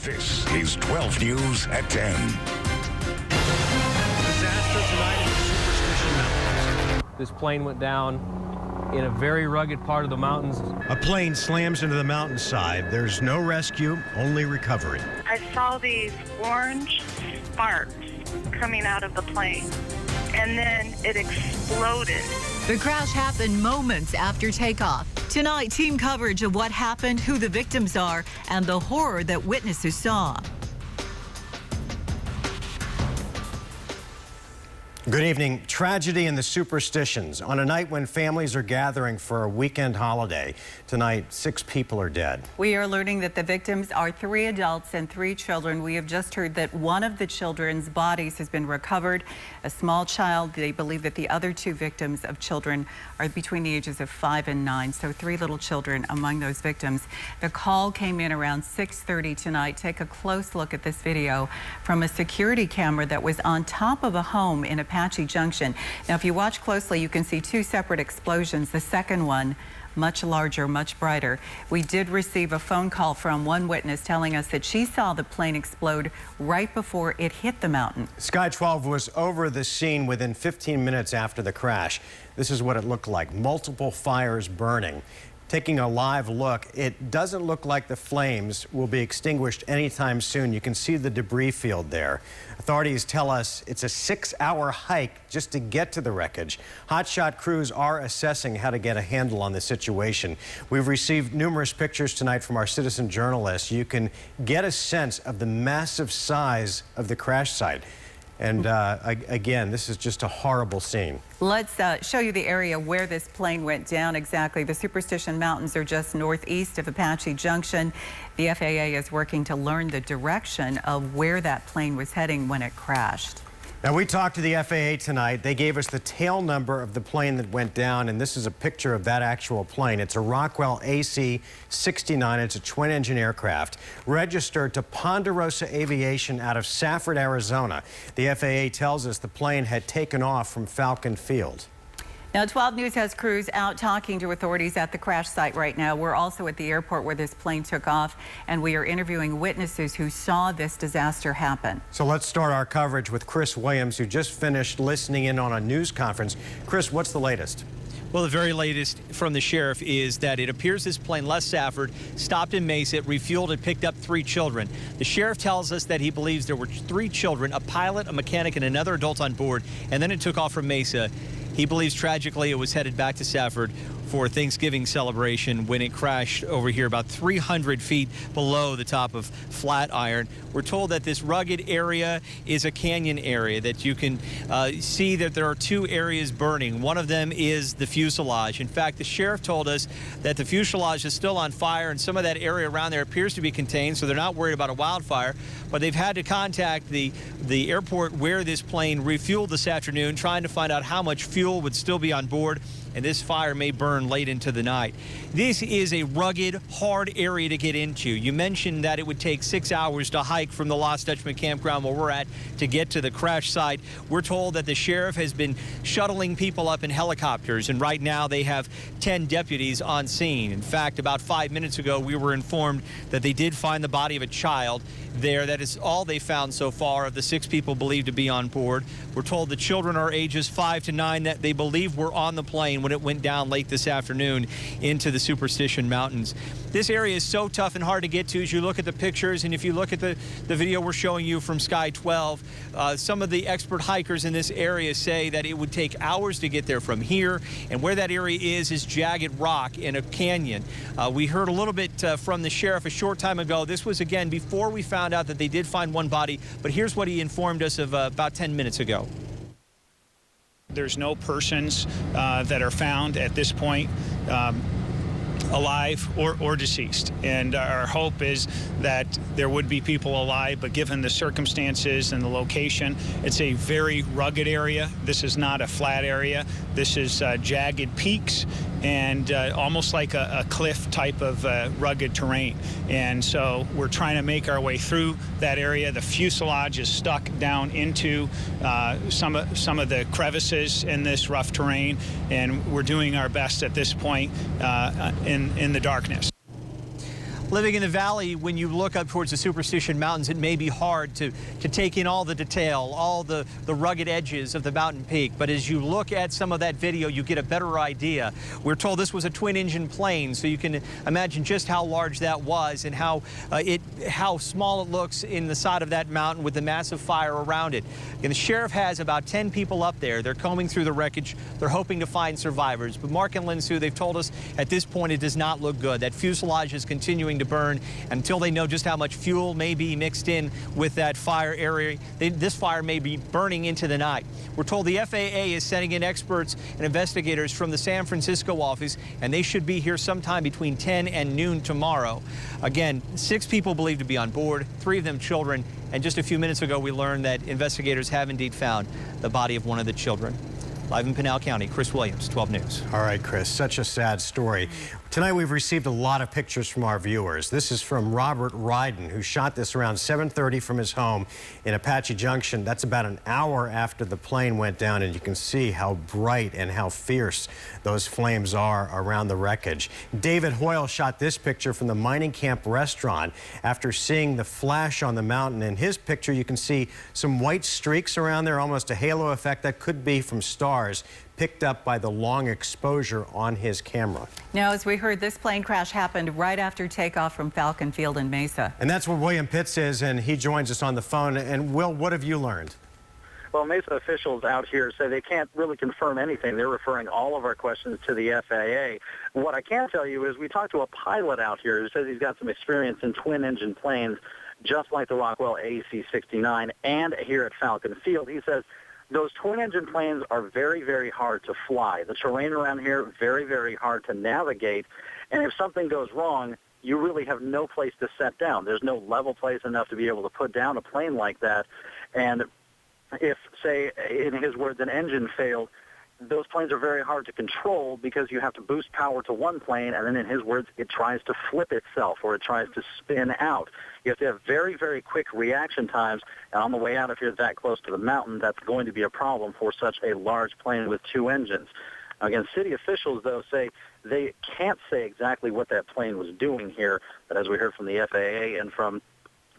This is 12 News at 10. Disaster tonight in the Superstition Mountains. This plane went down in a very rugged part of the mountains. A plane slams into the mountainside. There's no rescue, only recovery. I saw these orange sparks coming out of the plane, and then it exploded. The crash happened moments after takeoff. Tonight, team coverage of what happened, who the victims are, and the horror that witnesses saw. Good evening. Tragedy in the Superstitions. On a night when families are gathering for a weekend holiday, tonight 6 people are dead. We are learning that the victims are 3 adults and 3 children. We have just heard that one of the children's bodies has been recovered, a small child. They believe that the other 2 victims of children are between the ages of 5 and 9, so 3 little children among those victims. The call came in around 6:30 tonight. Take a close look at this video from a security camera that was on top of a home in Apache Junction. Now, if you watch closely, you can see 2 separate explosions. The second one, much larger, much brighter. We did receive a phone call from one witness telling us that she saw the plane explode right before it hit the mountain. Sky 12 was over the scene within 15 minutes after the crash. This is what it looked like. Multiple fires burning. Taking a live look, it doesn't look like the flames will be extinguished anytime soon. You can see the debris field there. Authorities tell us it's a 6-hour hike just to get to the wreckage. Hotshot crews are assessing how to get a handle on the situation. We've received numerous pictures tonight from our citizen journalists. You can get a sense of the massive size of the crash site. And again, this is just a horrible scene. Let's show you the area where this plane went down exactly. The Superstition Mountains are just northeast of Apache Junction. The FAA is working to learn the direction of where that plane was heading when it crashed. Now, we talked to the FAA tonight. They gave us the tail number of the plane that went down, and this is a picture of that actual plane. It's a Rockwell AC-69. It's a twin-engine aircraft registered to Ponderosa Aviation out of Safford, Arizona. The FAA tells us the plane had taken off from Falcon Field. Now, 12 News has crews out talking to authorities at the crash site right now. We're also at the airport where this plane took off, and we are interviewing witnesses who saw this disaster happen. So let's start our coverage with Chris Williams, who just finished listening in on a news conference. Chris, what's the latest? Well, the very latest from the sheriff is that it appears this plane left Safford, stopped in Mesa, refueled, and picked up 3 children. The sheriff tells us that he believes there were 3 children, a pilot, a mechanic, and another adult on board, and then it took off from Mesa. He believes tragically it was headed back to Safford for Thanksgiving celebration when it crashed over here about 300 feet below the top of Flatiron. We're told that this rugged area is a canyon area, that you can see that there are 2 areas burning. One of them is the fuselage. In fact, the sheriff told us that the fuselage is still on fire and some of that area around there appears to be contained, so they're not worried about a wildfire. But they've had to contact the airport where this plane refueled this afternoon, trying to find out how much fuel would still be on board, and this fire may burn late into the night. This is a rugged, hard area to get into. You mentioned that it would take 6 hours to hike from the Lost Dutchman campground where we're at to get to the crash site. We're told that the sheriff has been shuttling people up in helicopters, and right now they have 10 deputies on scene. In fact, about 5 minutes ago, we were informed that they did find the body of a child there. That is all they found so far of the 6 people believed to be on board. We're told the children are ages 5 to 9 that they believe were on the plane when it went down late this afternoon into the Superstition Mountains. This area is so tough and hard to get to as you look at the pictures, and if you look at the video we're showing you from Sky 12, some of the expert hikers in this area say that it would take hours to get there from here, and where that area is jagged rock in a canyon. We heard a little bit from the sheriff a short time ago. This was, again, before we found out that they did find one body, but here's what he informed us of about 10 minutes ago. There's no persons that are found at this point alive or deceased, and our hope is that there would be people alive, but given the circumstances and the location, it's a very rugged area. This is not a flat area. This is jagged peaks and almost like a cliff type of rugged terrain, and so we're trying to make our way through that area. The fuselage is stuck down into some of the crevices in this rough terrain, and we're doing our best at this point in the darkness. living in the valley, when you look up towards the Superstition Mountains, it may be hard to take in all the detail, all the rugged edges of the mountain peak. But as you look at some of that video, you get a better idea. We're told this was a twin-engine plane, so you can imagine just how large that was and how small it looks in the side of that mountain with the massive fire around it. And the sheriff has about 10 people up there. They're combing through the wreckage. They're hoping to find survivors. But Mark and Lynn Sue, they've told us at this point it does not look good. That fuselage is continuing to burn until they know just how much fuel may be mixed in with that fire area. This fire may be burning into the night. We're told the FAA is sending in experts and investigators from the San Francisco office, and they should be here sometime between 10 and noon tomorrow. Again, 6 people believed to be on board, 3 of them children, and just a few minutes ago we learned that investigators have indeed found the body of one of the children. Live in Pinal County, Chris Williams, 12 News. All right, Chris, such a sad story. Tonight we've received a lot of pictures from our viewers. This is from Robert Ryden, who shot this around 7:30 from his home in Apache Junction. That's about an hour after the plane went down, and you can see how bright and how fierce those flames are around the wreckage. David Hoyle shot this picture from the mining camp restaurant after seeing the flash on the mountain. In his picture, you can see some white streaks around there, almost a halo effect that could be from stars picked up by the long exposure on his camera. Now, as we heard, this plane crash happened right after takeoff from Falcon Field in Mesa. And that's where William Pitts is, and he joins us on the phone. And Will, what have you learned? Well, Mesa officials out here say they can't really confirm anything. They're referring all of our questions to the FAA. What I can tell you is we talked to a pilot out here who says he's got some experience in twin-engine planes, just like the Rockwell AC-69 and here at Falcon Field. He says those twin-engine planes are very, very hard to fly. The terrain around here, very, very hard to navigate. And if something goes wrong, you really have no place to set down. There's no level place enough to be able to put down a plane like that. And if, say, in his words, an engine failed, those planes are very hard to control because you have to boost power to one plane, and then in his words, it tries to flip itself or it tries to spin out. You have to have very, very quick reaction times, and on the way out, if you're that close to the mountain, that's going to be a problem for such a large plane with 2 engines. Again, city officials, though, say they can't say exactly what that plane was doing here, but as we heard from the FAA and from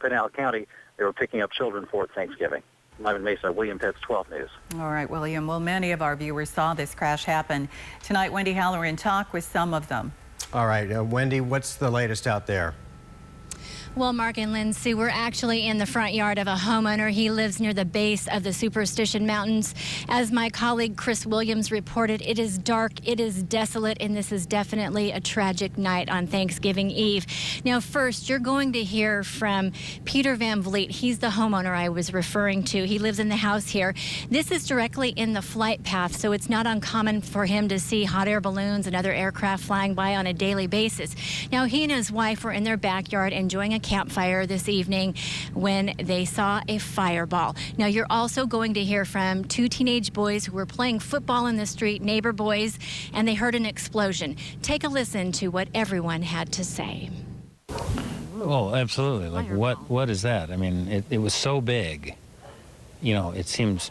Pinal County, they were picking up children for Thanksgiving. Live in Mesa, William Pitts, 12 News. All right, William. Well, many of our viewers saw this crash happen. Tonight, Wendy Halloran talked with some of them. All right, Wendy, what's the latest out there? Well, Mark and Lynn Sue, we're actually in the front yard of a homeowner. He lives near the base of the Superstition Mountains. As my colleague Chris Williams reported, it is dark, it is desolate, and this is definitely a tragic night on Thanksgiving Eve. Now, first, you're going to hear from Peter Van Vliet. He's the homeowner I was referring to. He lives in the house here. This is directly in the flight path, so it's not uncommon for him to see hot air balloons and other aircraft flying by on a daily basis. Now, he and his wife were in their backyard enjoying a campfire this evening when they saw a fireball. Now, you're also going to hear from 2 teenage boys who were playing football in the street, neighbor boys, and they heard an explosion. Take a listen to what everyone had to say. Oh, absolutely. Like, what is that? I mean, it was so big. You know, it seems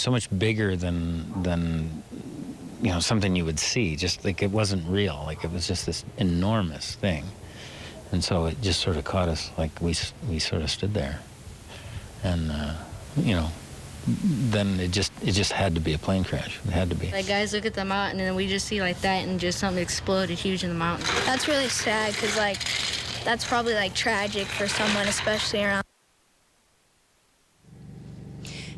so much bigger than you know, something you would see. Just like it wasn't real. Like it was just this enormous thing. And so it just sort of caught us, like we sort of stood there, and you know, then it just had to be a plane crash. It had to be. Like, guys, look at the mountain, and then we just see like that, and just something exploded huge in the mountain. That's really sad, because like that's probably like tragic for someone, especially around.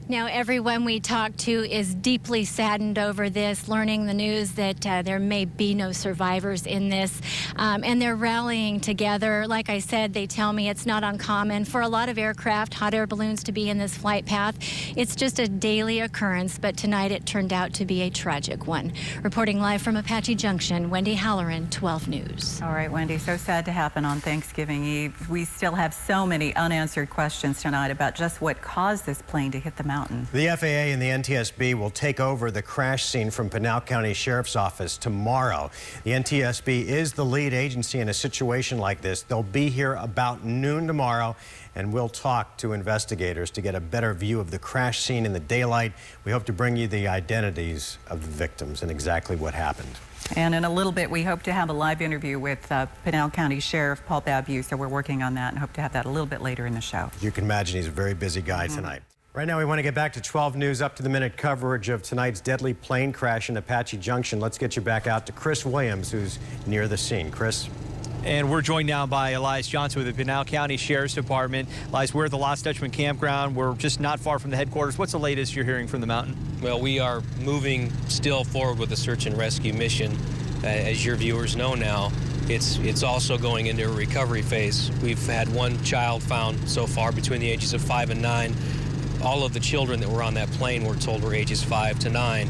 Now, everyone we talked to is deeply saddened over this, learning the news that there may be no survivors in this, and they're rallying together. Like I said, they tell me it's not uncommon for a lot of aircraft, hot air balloons, to be in this flight path. It's just a daily occurrence, but tonight it turned out to be a tragic one. Reporting live from Apache Junction, Wendy Halloran, 12 News. All right, Wendy, so sad to happen on Thanksgiving Eve. We still have so many unanswered questions tonight about just what caused this plane to hit the mountain. The FAA and the NTSB will take over the crash scene from Pinal County Sheriff's Office tomorrow. The NTSB is the lead agency in a situation like this. They'll be here about noon tomorrow, and we'll talk to investigators to get a better view of the crash scene in the daylight. We hope to bring you the identities of the victims and exactly what happened. And in a little bit, we hope to have a live interview with Pinal County Sheriff Paul Babu, so we're working on that and hope to have that a little bit later in the show. You can imagine he's a very busy guy tonight. Right now, we want to get back to 12 News up-to-the-minute coverage of tonight's deadly plane crash in Apache Junction. Let's get you back out to Chris Williams, who's near the scene. Chris? And we're joined now by Elias Johnson with the Pinal County Sheriff's Department. Elias, we're at the Lost Dutchman campground. We're just not far from the headquarters. What's the latest you're hearing from the mountain? Well, we are moving still forward with the search and rescue mission. As your viewers know now, it's also going into a recovery phase. We've had one child found so far between the ages of 5 and 9. All of the children that were on that plane were told were ages 5 to 9.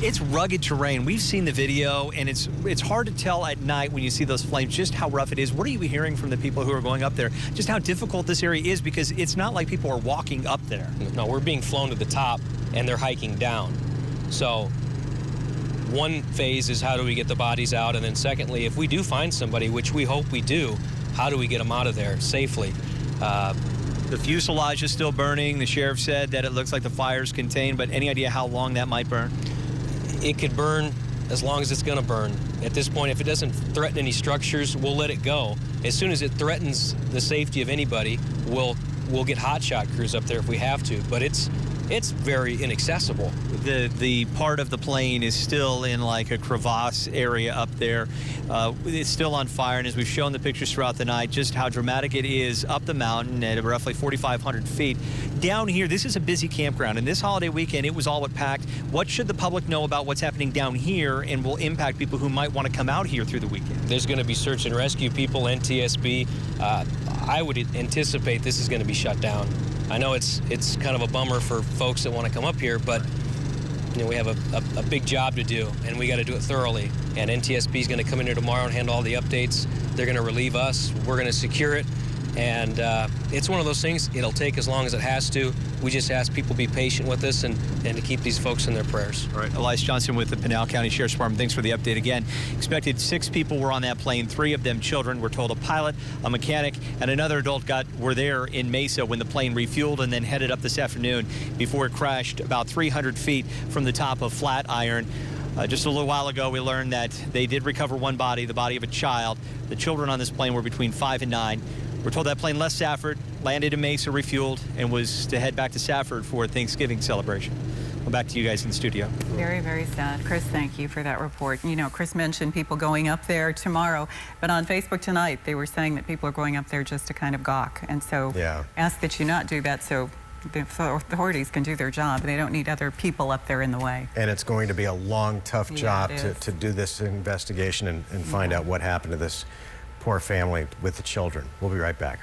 It's rugged terrain. We've seen the video, and it's hard to tell at night when you see those flames just how rough it is. What are you hearing from the people who are going up there? Just how difficult this area is, because it's not like people are walking up there. No, we're being flown to the top, and they're hiking down. So one phase is how do we get the bodies out, and then secondly, if we do find somebody, which we hope we do, how do we get them out of there safely? The fuselage is still burning. The sheriff said that it looks like the fire's contained, but any idea how long that might burn? It could burn as long as it's going to burn. At this point, if it doesn't threaten any structures, we'll let it go. As soon as it threatens the safety of anybody, we'll get hotshot crews up there if we have to. But it's very inaccessible. The part of the plane is still in like a crevasse area up there. It's still on fire, and as we've shown the pictures throughout the night, just how dramatic it is up the mountain at roughly 4,500 feet. Down here, this is a busy campground, and this holiday weekend, it was all but packed. What should the public know about what's happening down here and will impact people who might want to come out here through the weekend? There's going to be search and rescue people, NTSB. I would anticipate this is going to be shut down. I know it's kind of a bummer for folks that want to come up here, but you know, we have a big job to do, and we got to do it thoroughly. And NTSB is going to come in here tomorrow and handle all the updates. They're going to relieve us. We're going to secure it. And it's one of those things, it'll take as long as it has to. We just ask people to be patient with us and to keep these folks in their prayers. All right, Elias Johnson with the Pinal County Sheriff's Department. Thanks for the update again. Expected 6 people were on that plane, 3 of them children. We're told a pilot, a mechanic, and another adult were there in Mesa when the plane refueled and then headed up this afternoon before it crashed about 300 feet from the top of Flatiron. Just a little while ago, we learned that they did recover one body, the body of a child. The children on this plane were between 5 and 9. We're told that plane left Safford, landed in Mesa, refueled, and was to head back to Safford for a Thanksgiving celebration. Well, back to you guys in the studio. Very, very sad. Chris, thank you for that report. You know, Chris mentioned people going up there tomorrow, but on Facebook tonight, they were saying that people are going up there just to kind of gawk. And so ask that you not do that so the authorities can do their job. They don't need other people up there in the way. And it's going to be a long, tough job to do this investigation and find out what happened to this poor family with the children. We'll be right back.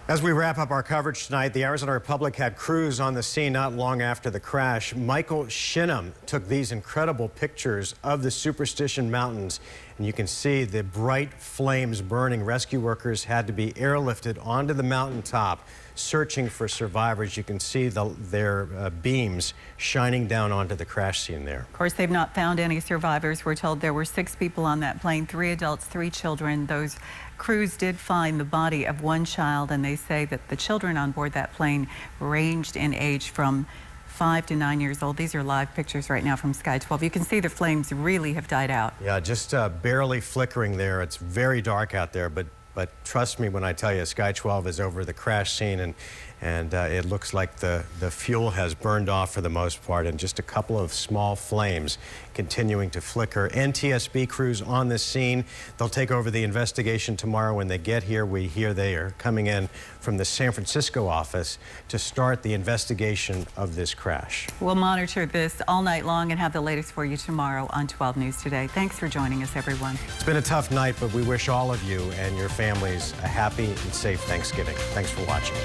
As we wrap up our coverage tonight, the Arizona Republic had crews on the scene not long after the crash. Michael Shinham took these incredible pictures of the Superstition Mountains, and you can see the bright flames burning. Rescue workers had to be airlifted onto the mountaintop, searching for survivors. You can see their beams shining down onto the crash scene there. Of course, they've not found any survivors. We're told there were 6 people on that plane, 3 adults, 3 children. Those crews did find the body of 1 child, and they say that the children on board that plane ranged in age from 5 to 9 years old. These are live pictures right now from Sky 12. You can see the flames really have died out. Yeah, just barely flickering there. It's very dark out there, but trust me when I tell you, Sky 12 is over the crash scene, and it looks like the fuel has burned off for the most part, and just a couple of small flames continuing to flicker. NTSB crews on this scene. They'll take over the investigation tomorrow when they get here. We hear they are coming in from the San Francisco office to start the investigation of this crash. We'll monitor this all night long and have the latest for you tomorrow on 12 News Today. Thanks for joining us, everyone. It's been a tough night, but we wish all of you and your families a happy and safe Thanksgiving. Thanks for watching.